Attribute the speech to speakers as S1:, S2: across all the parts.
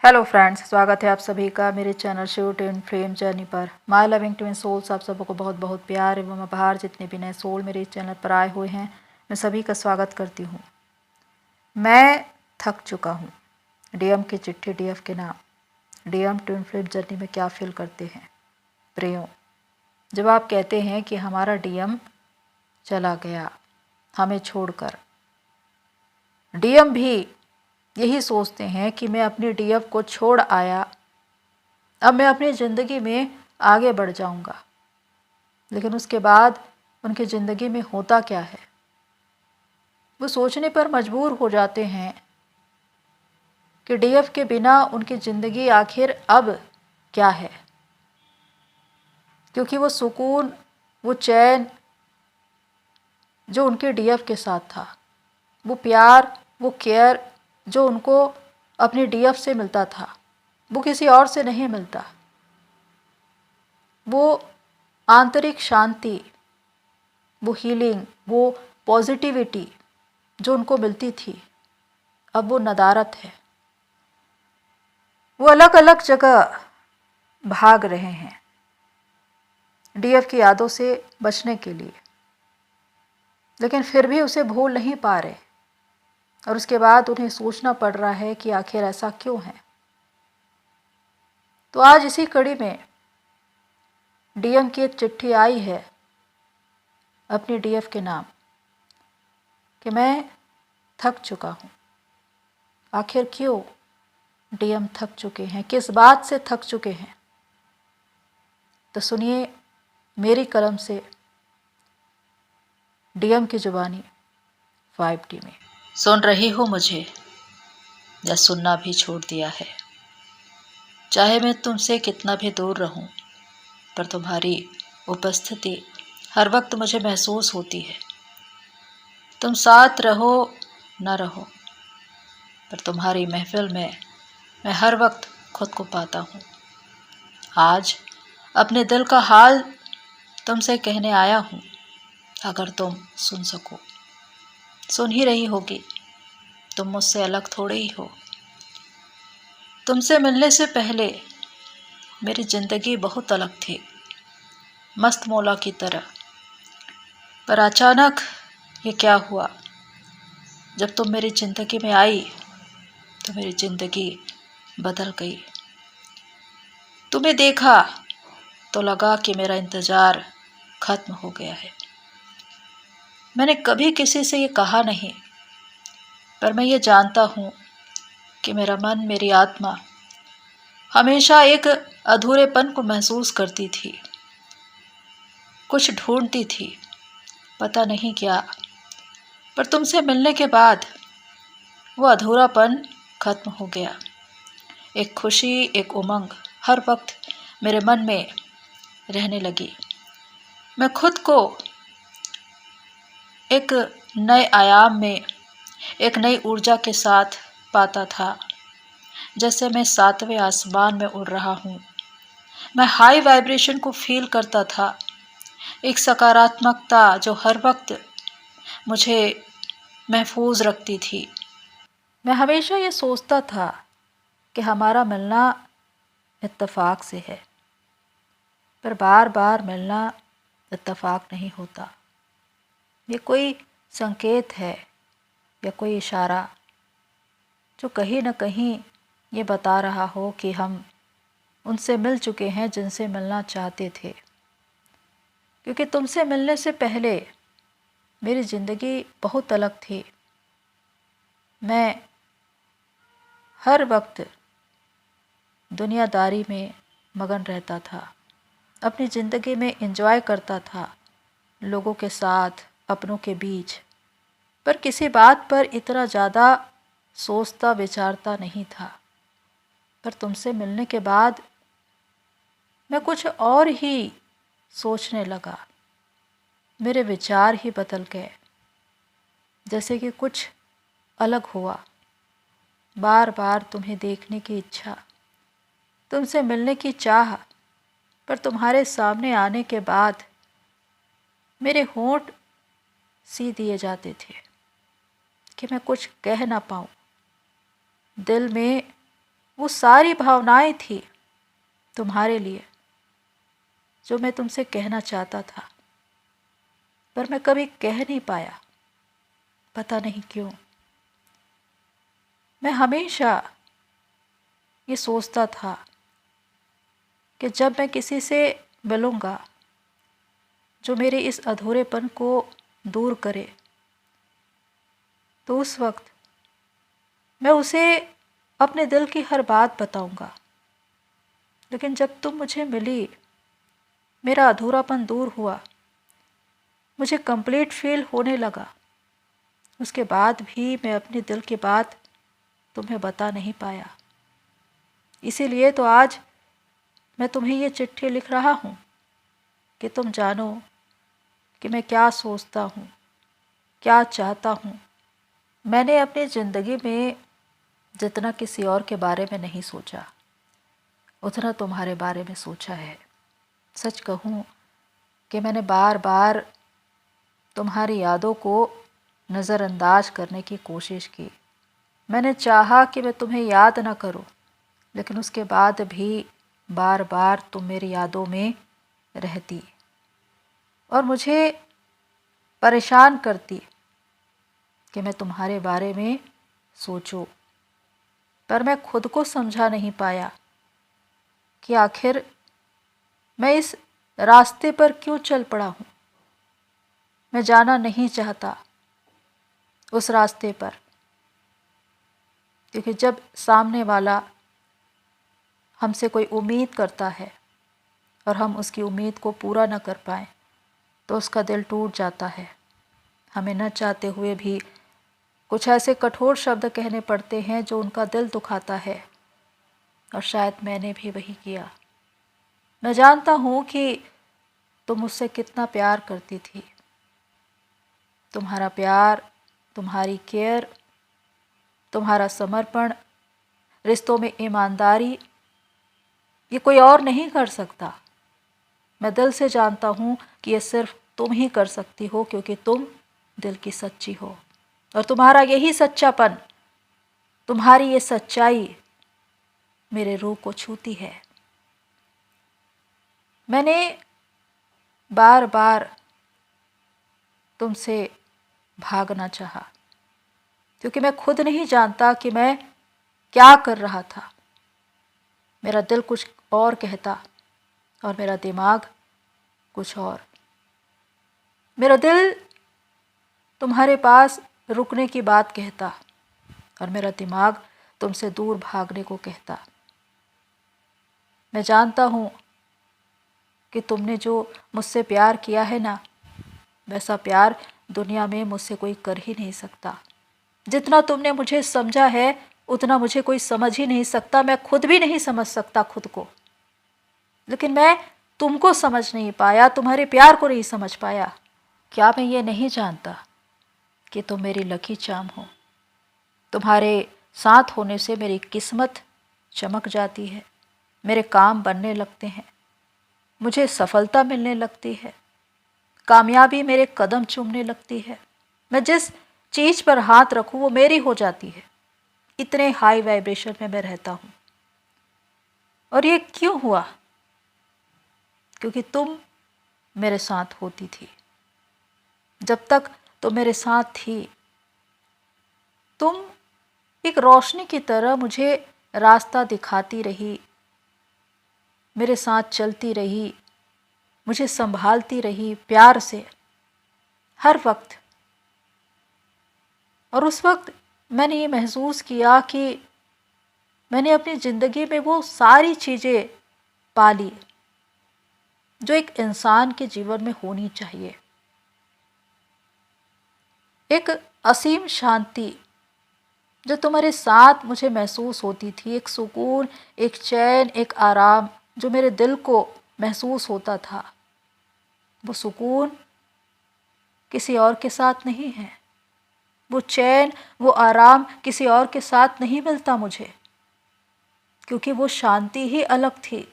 S1: Hello friends, स्वागत है आप सभी का मेरे channel Shiv twin flame journey पर। माय लविंग ट्विन सोल्स, आप सबको बहुत बहुत प्यार एवं आभार। जितने भी नए सोल मेरे इस चैनल पर आए हुए हैं, मैं सभी का स्वागत करती हूँ। मैं थक चुका हूँ। डीएम की चिट्ठी, डीएफ के नाम। डीएम ट्विन फ्लेम जर्नी में क्या फील करते हैं प्रियो, जब आप कहते हैं कि हमारा डीएम चला गया हमें छोड़कर। डीएम भी यही सोचते हैं कि मैं अपनी डीएफ को छोड़ आया, अब मैं अपनी ज़िंदगी में आगे बढ़ जाऊंगा। लेकिन उसके बाद उनकी ज़िंदगी में होता क्या है, वो सोचने पर मजबूर हो जाते हैं कि डीएफ के बिना उनकी ज़िंदगी आखिर अब क्या है। क्योंकि वो सुकून, वो चैन जो उनके डीएफ के साथ था, वो प्यार, वो केयर जो उनको अपनी डीएफ से मिलता था, वो किसी और से नहीं मिलता। वो आंतरिक शांति, वो हीलिंग, वो पॉजिटिविटी जो उनको मिलती थी, अब वो नदारत है। वो अलग अलग जगह भाग रहे हैं डीएफ की यादों से बचने के लिए, लेकिन फिर भी उसे भूल नहीं पा रहे। और उसके बाद उन्हें सोचना पड़ रहा है कि आखिर ऐसा क्यों है। तो आज इसी कड़ी में डीएम की एक चिट्ठी आई है अपनी डीएफ के नाम कि मैं थक चुका हूँ। आखिर क्यों डीएम थक चुके हैं, किस बात से थक चुके हैं, तो सुनिए मेरी कलम से डीएम की जुबानी 5D में।
S2: सुन रही हो मुझे या सुनना भी छोड़ दिया है? चाहे मैं तुमसे कितना भी दूर रहूं, पर तुम्हारी उपस्थिति हर वक्त मुझे महसूस होती है। तुम साथ रहो न रहो, पर तुम्हारी महफिल में मैं हर वक्त खुद को पाता हूँ। आज अपने दिल का हाल तुमसे कहने आया हूँ। अगर तुम सुन सको, सुन ही रही होगी, तुम मुझसे अलग थोड़े ही हो। तुमसे मिलने से पहले मेरी ज़िंदगी बहुत अलग थी, मस्त मौला की तरह। पर अचानक ये क्या हुआ, जब तुम मेरी ज़िंदगी में आई तो मेरी ज़िंदगी बदल गई। तुम्हें देखा तो लगा कि मेरा इंतज़ार ख़त्म हो गया है। मैंने कभी किसी से ये कहा नहीं, पर मैं ये जानता हूँ कि मेरा मन, मेरी आत्मा हमेशा एक अधूरेपन को महसूस करती थी, कुछ ढूंढती थी, पता नहीं क्या। पर तुमसे मिलने के बाद वो अधूरापन खत्म हो गया। एक खुशी, एक उमंग हर वक्त मेरे मन में रहने लगी। मैं खुद को एक नए आयाम में, एक नई ऊर्जा के साथ पाता था, जैसे मैं 7वें आसमान में उड़ रहा हूँ। मैं हाई वाइब्रेशन को फील करता था, एक सकारात्मकता जो हर वक्त मुझे महफूज रखती थी।
S1: मैं हमेशा ये सोचता था कि हमारा मिलना इत्तेफाक से है, पर बार बार मिलना इत्तेफाक नहीं होता। ये कोई संकेत है या कोई इशारा जो कहीं न कहीं ये बता रहा हो कि हम उनसे मिल चुके हैं जिनसे मिलना चाहते थे। क्योंकि तुमसे मिलने से पहले मेरी ज़िंदगी बहुत अलग थी। मैं हर वक्त दुनियादारी में मगन रहता था, अपनी ज़िंदगी में एंजॉय करता था, लोगों के साथ, अपनों के बीच, पर किसी बात पर इतना ज़्यादा सोचता विचारता नहीं था। पर तुमसे मिलने के बाद मैं कुछ और ही सोचने लगा, मेरे विचार ही बदल गए, जैसे कि कुछ अलग हुआ। बार बार तुम्हें देखने की इच्छा, तुमसे मिलने की चाह, पर तुम्हारे सामने आने के बाद मेरे होंठ सी दिए जाते थे कि मैं कुछ कह ना पाऊँ। दिल में वो सारी भावनाएं थी तुम्हारे लिए जो मैं तुमसे कहना चाहता था, पर मैं कभी कह नहीं पाया, पता नहीं क्यों। मैं हमेशा ये सोचता था कि जब मैं किसी से मिलूँगा जो मेरे इस अधूरेपन को दूर करे, तो उस वक्त मैं उसे अपने दिल की हर बात बताऊंगा। लेकिन जब तुम मुझे मिली, मेरा अधूरापन दूर हुआ, मुझे कंप्लीट फील होने लगा। उसके बाद भी मैं अपने दिल की बात तुम्हें बता नहीं पाया। इसीलिए तो आज मैं तुम्हें ये चिट्ठी लिख रहा हूँ कि तुम जानो कि मैं क्या सोचता हूँ, क्या चाहता हूँ। मैंने अपनी ज़िंदगी में जितना किसी और के बारे में नहीं सोचा, उतना तुम्हारे बारे में सोचा है। सच कहूँ कि मैंने बार बार तुम्हारी यादों को नज़रअंदाज करने की कोशिश की। मैंने चाहा कि मैं तुम्हें याद ना करूं, लेकिन उसके बाद भी बार बार तुम मेरी यादों में रहती और मुझे परेशान करती कि मैं तुम्हारे बारे में सोचूं। पर मैं खुद को समझा नहीं पाया कि आखिर मैं इस रास्ते पर क्यों चल पड़ा हूँ। मैं जाना नहीं चाहता उस रास्ते पर, क्योंकि जब सामने वाला हमसे कोई उम्मीद करता है और हम उसकी उम्मीद को पूरा न कर पाएँ, तो उसका दिल टूट जाता है। हमें न चाहते हुए भी कुछ ऐसे कठोर शब्द कहने पड़ते हैं जो उनका दिल दुखाता है, और शायद मैंने भी वही किया। मैं जानता हूँ कि तुम मुझसे कितना प्यार करती थी। तुम्हारा प्यार, तुम्हारी केयर, तुम्हारा समर्पण, रिश्तों में ईमानदारी, ये कोई और नहीं कर सकता। मैं दिल से जानता हूँ कि ये सिर्फ तुम ही कर सकती हो, क्योंकि तुम दिल की सच्ची हो। और तुम्हारा यही सच्चापन, तुम्हारी ये सच्चाई मेरे रूह को छूती है। मैंने बार बार तुमसे भागना चाहा, क्योंकि मैं खुद नहीं जानता कि मैं क्या कर रहा था। मेरा दिल कुछ और कहता और मेरा दिमाग कुछ और। मेरा दिल तुम्हारे पास रुकने की बात कहता और मेरा दिमाग तुमसे दूर भागने को कहता। मैं जानता हूँ कि तुमने जो मुझसे प्यार किया है ना, वैसा प्यार दुनिया में मुझसे कोई कर ही नहीं सकता। जितना तुमने मुझे समझा है, उतना मुझे कोई समझ ही नहीं सकता। मैं खुद भी नहीं समझ सकता खुद को। लेकिन मैं तुमको समझ नहीं पाया, तुम्हारे प्यार को नहीं समझ पाया। क्या मैं ये नहीं जानता कि तुम मेरी लकी चार्म हो। तुम्हारे साथ होने से मेरी किस्मत चमक जाती है, मेरे काम बनने लगते हैं, मुझे सफलता मिलने लगती है, कामयाबी मेरे कदम चूमने लगती है। मैं जिस चीज़ पर हाथ रखूं वो मेरी हो जाती है। इतने हाई वाइब्रेशन में मैं रहता हूँ। और ये क्यों हुआ? क्योंकि तुम मेरे साथ होती थी। जब तक तुम मेरे साथ थी, तुम एक रोशनी की तरह मुझे रास्ता दिखाती रही, मेरे साथ चलती रही, मुझे संभालती रही प्यार से हर वक्त। और उस वक्त मैंने ये महसूस किया कि मैंने अपनी ज़िंदगी में वो सारी चीज़ें पाली जो एक इंसान के जीवन में होनी चाहिए। एक असीम शांति जो तुम्हारे साथ मुझे महसूस होती थी, एक सुकून, एक चैन, एक आराम जो मेरे दिल को महसूस होता था, वो सुकून किसी और के साथ नहीं है। वो चैन, वो आराम किसी और के साथ नहीं मिलता मुझे, क्योंकि वो शांति ही अलग थी।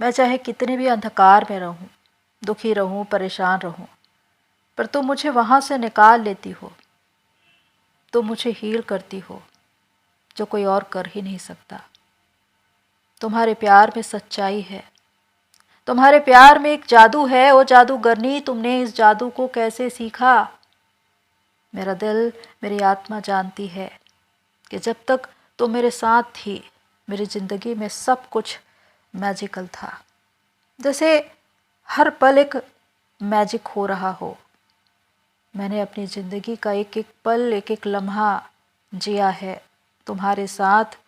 S1: मैं चाहे कितने भी अंधकार में रहूं, दुखी रहूं, परेशान रहूं, पर तुम मुझे वहाँ से निकाल लेती हो। तुम मुझे हील करती हो, जो कोई और कर ही नहीं सकता। तुम्हारे प्यार में सच्चाई है, तुम्हारे प्यार में एक जादू है। ओ जादूगरनी, तुमने इस जादू को कैसे सीखा? मेरा दिल, मेरी आत्मा जानती है कि जब तक तुम मेरे साथ थी, मेरी ज़िंदगी में सब कुछ मैजिकल था। जैसे हर पल एक मैजिक हो रहा हो। मैंने अपनी ज़िंदगी का एक एक पल, एक एक लम्हा जिया है तुम्हारे साथ।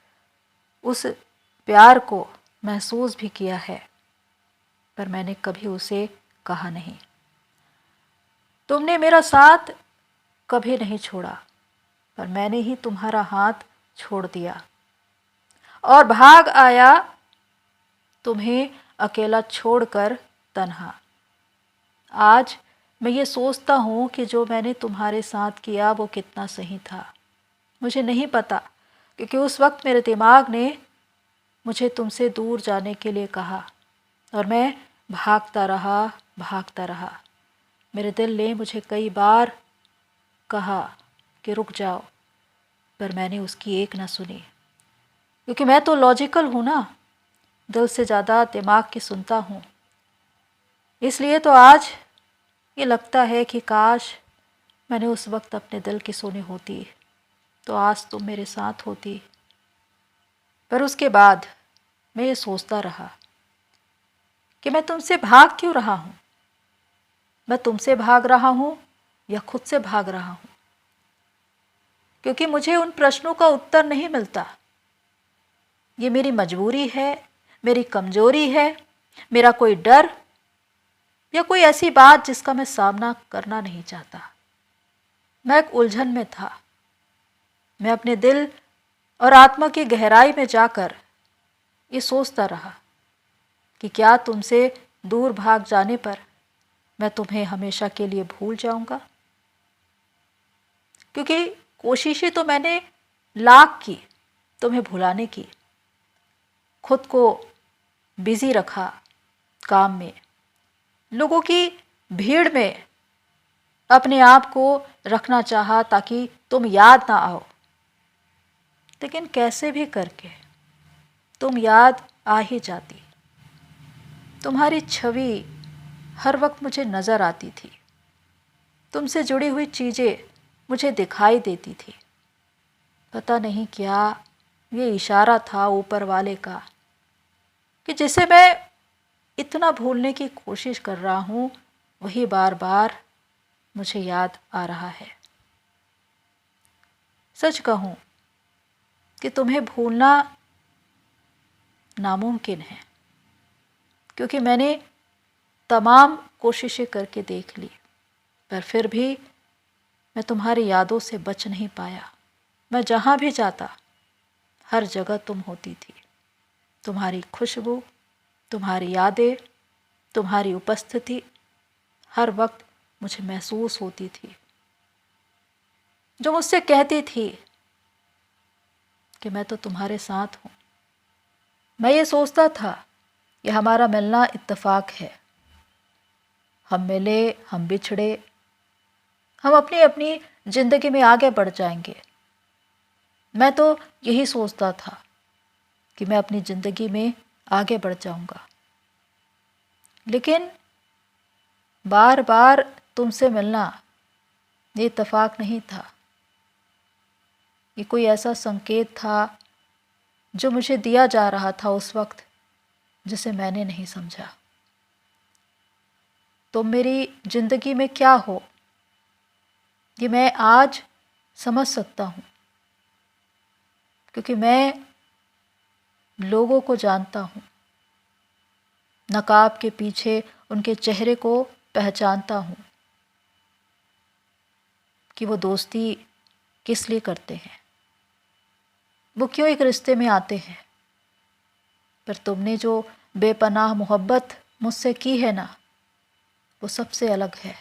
S1: उस प्यार को महसूस भी किया है, पर मैंने कभी उसे कहा नहीं। तुमने मेरा साथ कभी नहीं छोड़ा, पर मैंने ही तुम्हारा हाथ छोड़ दिया और भाग आया तुम्हें अकेला छोड़कर तन्हा। आज मैं ये सोचता हूँ कि जो मैंने तुम्हारे साथ किया वो कितना सही था। मुझे नहीं पता, क्योंकि उस वक्त मेरे दिमाग ने मुझे तुमसे दूर जाने के लिए कहा और मैं भागता रहा, भागता रहा। मेरे दिल ने मुझे कई बार कहा कि रुक जाओ, पर मैंने उसकी एक ना सुनी, क्योंकि मैं तो लॉजिकल हूँ ना, दिल से ज़्यादा दिमाग की सुनता हूँ। इसलिए तो आज ये लगता है कि काश मैंने उस वक्त अपने दिल की सुनी होती, तो आज तुम मेरे साथ होती। पर उसके बाद मैं ये सोचता रहा कि मैं तुमसे भाग क्यों रहा हूँ। मैं तुमसे भाग रहा हूँ या खुद से भाग रहा हूँ, क्योंकि मुझे उन प्रश्नों का उत्तर नहीं मिलता। ये मेरी मजबूरी है, मेरी कमजोरी है, मेरा कोई डर, या कोई ऐसी बात जिसका मैं सामना करना नहीं चाहता। मैं एक उलझन में था। मैं अपने दिल और आत्मा की गहराई में जाकर ये सोचता रहा कि क्या तुमसे दूर भाग जाने पर मैं तुम्हें हमेशा के लिए भूल जाऊंगा। क्योंकि कोशिशें तो मैंने लाख की तुम्हें भुलाने की, खुद को बिजी रखा काम में, लोगों की भीड़ में अपने आप को रखना चाहा ताकि तुम याद ना आओ। लेकिन कैसे भी करके तुम याद आ ही जाती। तुम्हारी छवि हर वक्त मुझे नज़र आती थी। तुमसे जुड़ी हुई चीज़ें मुझे दिखाई देती थी। पता नहीं क्या ये इशारा था ऊपर वाले का कि जिसे मैं इतना भूलने की कोशिश कर रहा हूँ, वही बार बार मुझे याद आ रहा है। सच कहूँ कि तुम्हें भूलना नामुमकिन है, क्योंकि मैंने तमाम कोशिशें करके देख ली, पर फिर भी मैं तुम्हारी यादों से बच नहीं पाया। मैं जहाँ भी जाता, हर जगह तुम होती थी। तुम्हारी खुशबू, तुम्हारी यादें, तुम्हारी उपस्थिति हर वक्त मुझे महसूस होती थी, जो मुझसे कहती थी कि मैं तो तुम्हारे साथ हूँ। मैं ये सोचता था कि हमारा मिलना इत्तेफाक है। हम मिले, हम बिछड़े, हम अपनी अपनी ज़िंदगी में आगे बढ़ जाएंगे। मैं तो यही सोचता था कि मैं अपनी ज़िंदगी में आगे बढ़ जाऊंगा। लेकिन बार बार तुमसे मिलना ये इत्तेफाक नहीं था। ये कोई ऐसा संकेत था जो मुझे दिया जा रहा था उस वक्त, जिसे मैंने नहीं समझा। तुम मेरी ज़िंदगी में क्या हो, ये मैं आज समझ सकता हूँ, क्योंकि मैं लोगों को जानता हूँ। नकाब के पीछे उनके चेहरे को पहचानता हूँ कि वो दोस्ती किस लिए करते हैं, वो क्यों एक रिश्ते में आते हैं। पर तुमने जो बेपनाह मोहब्बत मुझसे की है ना, वो सबसे अलग है।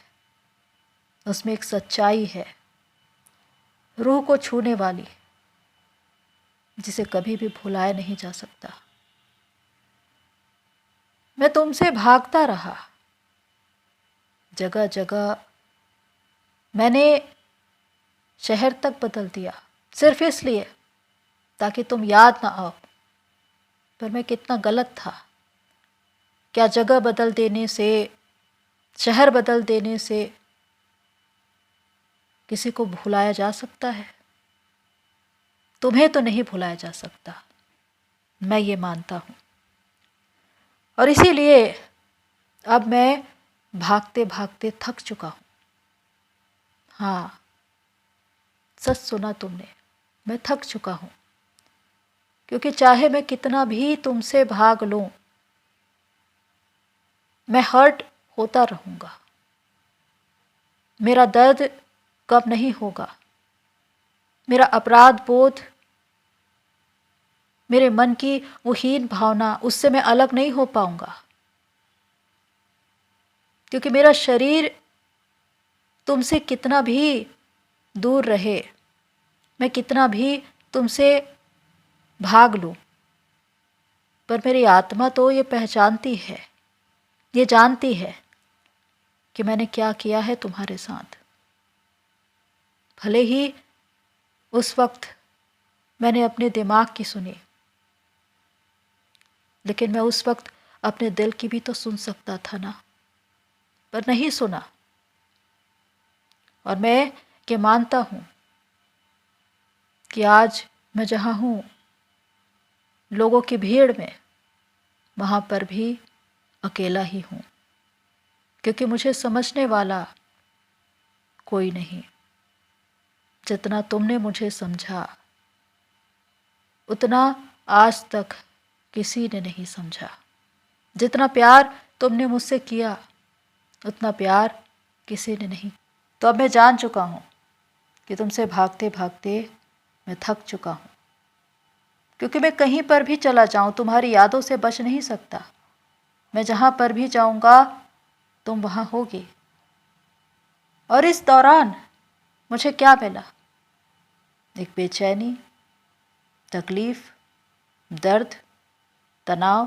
S1: उसमें एक सच्चाई है, रूह को छूने वाली, जिसे कभी भी भुलाया नहीं जा सकता। मैं तुमसे भागता रहा, जगह जगह मैंने शहर तक बदल दिया, सिर्फ इसलिए ताकि तुम याद ना आओ। पर मैं कितना गलत था। क्या जगह बदल देने से, शहर बदल देने से किसी को भुलाया जा सकता है? तुम्हें तो नहीं भुलाया जा सकता, मैं ये मानता हूँ। और इसीलिए अब मैं भागते भागते थक चुका हूँ। हाँ, सच सुना तुमने, मैं थक चुका हूँ। क्योंकि चाहे मैं कितना भी तुमसे भाग लूं, मैं हर्ट होता रहूंगा। मेरा दर्द कम नहीं होगा। मेरा अपराध बोध, मेरे मन की वो हीन भावना, उससे मैं अलग नहीं हो पाऊंगा। क्योंकि मेरा शरीर तुमसे कितना भी दूर रहे, मैं कितना भी तुमसे भाग लूं, पर मेरी आत्मा तो ये पहचानती है, ये जानती है कि मैंने क्या किया है तुम्हारे साथ। भले ही उस वक्त मैंने अपने दिमाग की सुनी, लेकिन मैं उस वक्त अपने दिल की भी तो सुन सकता था ना, पर नहीं सुना। और मैं ये मानता हूँ कि आज मैं जहाँ हूँ, लोगों की भीड़ में, वहाँ पर भी अकेला ही हूँ। क्योंकि मुझे समझने वाला कोई नहीं। जितना तुमने मुझे समझा, उतना आज तक किसी ने नहीं समझा। जितना प्यार तुमने मुझसे किया, उतना प्यार किसी ने नहीं। तो अब मैं जान चुका हूँ कि तुमसे भागते भागते मैं थक चुका हूँ। क्योंकि मैं कहीं पर भी चला जाऊँ, तुम्हारी यादों से बच नहीं सकता। मैं जहाँ पर भी जाऊँगा, तुम वहाँ होगी। और इस दौरान मुझे क्या मिला? एक बेचैनी, तकलीफ, दर्द, तनाव।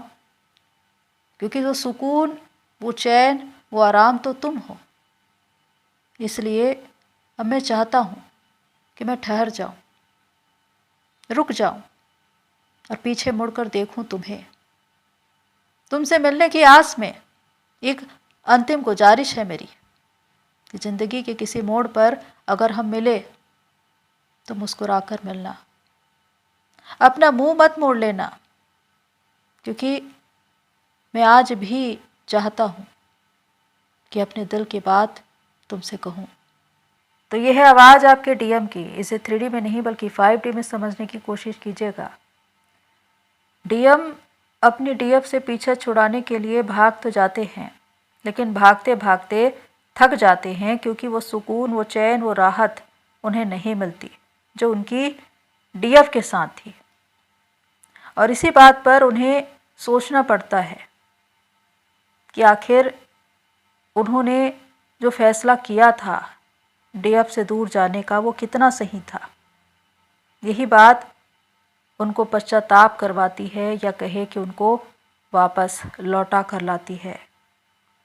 S1: क्योंकि वो सुकून, वो चैन, वो आराम तो तुम हो। इसलिए अब मैं चाहता हूँ कि मैं ठहर जाऊँ, रुक जाऊँ और पीछे मुड़कर देखूँ तुम्हें। तुमसे मिलने की आस में एक अंतिम गुजारिश है मेरी कि ज़िंदगी के किसी मोड़ पर अगर हम मिले तो मुस्कुराकर मिलना। अपना मुंह मत मोड़ लेना, क्योंकि मैं आज भी चाहता हूँ कि अपने दिल की बात तुमसे कहूँ। तो ये है आवाज़ आपके डीएम की। इसे 3D में नहीं बल्कि 5D में समझने की कोशिश कीजिएगा। डीएम अपनी डीएफ से पीछा छुड़ाने के लिए भाग तो जाते हैं, लेकिन भागते भागते थक जाते हैं, क्योंकि वो सुकून, वो चैन, वो राहत उन्हें नहीं मिलती जो उनकी डीएफ के साथ थी। और इसी बात पर उन्हें सोचना पड़ता है कि आखिर उन्होंने जो फैसला किया था डीएफ से दूर जाने का, वो कितना सही था। यही बात उनको पश्चाताप करवाती है, या कहे कि उनको वापस लौटा कर लाती है।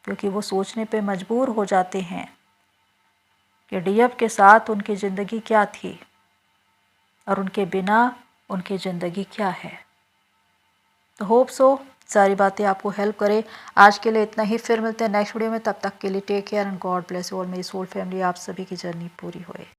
S1: क्योंकि वो सोचने पे मजबूर हो जाते हैं कि डीएफ के साथ उनकी ज़िंदगी क्या थी और उनके बिना उनकी ज़िंदगी क्या है। तो होप सो सारी बातें आपको हेल्प करें। आज के लिए इतना ही, फिर मिलते हैं नेक्स्ट वीडियो में। तब तक के लिए take care and God bless you all. मेरी सोल फैमिली, आप सभी की जर्नी पूरी होए।